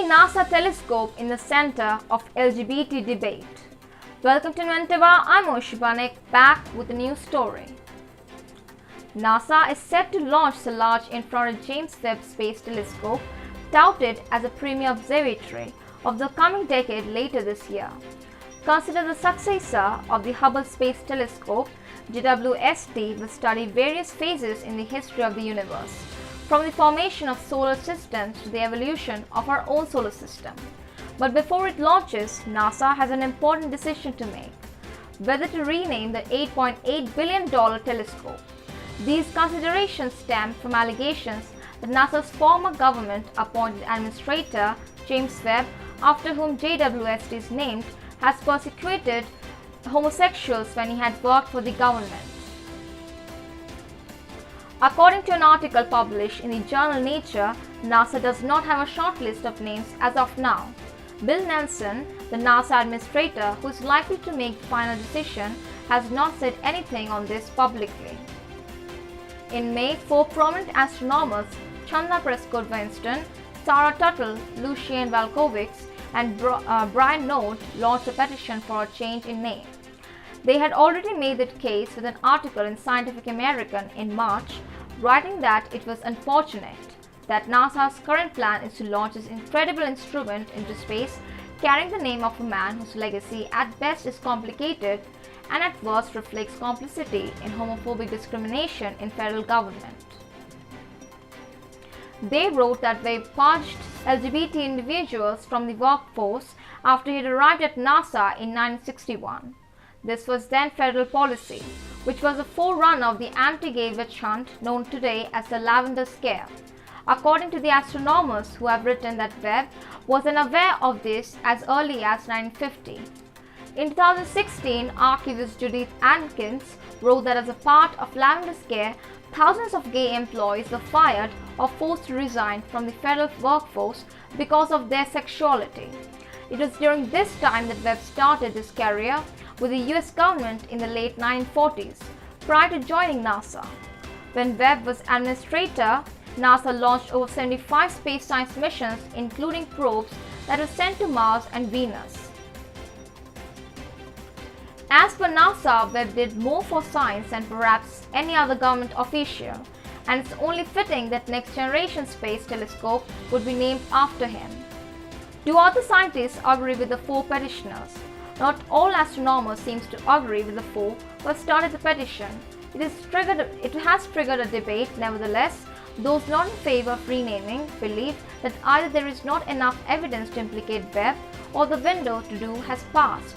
NASA telescope in the center of LGBT debate. Welcome to Inventiva, I'm Oishi Banik, back with a new story. NASA is set to launch the Large Infrared James Webb Space Telescope, touted as a premier observatory of the coming decade later this year. Considered the successor of the Hubble Space Telescope, JWST will study various phases in the history of the universe, from the formation of solar systems to the evolution of our own solar system. But before it launches, NASA has an important decision to make: whether to rename the $8.8 billion telescope. These considerations stem from allegations that NASA's former government-appointed administrator, James Webb, after whom JWST is named, has persecuted homosexuals when he had worked for the government. According to an article published in the journal Nature, NASA does not have a short list of names as of now. Bill Nelson, the NASA administrator who is likely to make the final decision, has not said anything on this publicly. In May, 4 prominent astronomers, Chanda Prescott-Winston, Sarah Tuttle, Lucien Valkovits, and Brian Nolte, launched a petition for a change in name. They had already made that case with an article in Scientific American in March, writing that it was unfortunate that NASA's current plan is to launch this incredible instrument into space, carrying the name of a man whose legacy at best is complicated and at worst reflects complicity in homophobic discrimination in federal government. They wrote that Webb purged LGBT individuals from the workforce after he had arrived at NASA in 1961. This was then federal policy, which was a forerunner of the anti-gay witch hunt known today as the Lavender Scare. According to the astronomers who have written that Webb was unaware of this as early as 1950. In 2016, archivist Judith Atkins wrote that as a part of Lavender Scare, thousands of gay employees were fired or forced to resign from the federal workforce because of their sexuality. It was during this time that Webb started his career with the US government in the late 1940s, prior to joining NASA. When Webb was administrator, NASA launched over 75 space science missions, including probes that were sent to Mars and Venus. As per NASA, Webb did more for science than perhaps any other government official, and it's only fitting that Next Generation Space Telescope would be named after him. Do other scientists agree with the 4 petitioners? Not all astronomers seem to agree with the 4 who have started the petition. It has triggered a debate. Nevertheless, those not in favor of renaming believe that either there is not enough evidence to implicate Webb or the window to do has passed.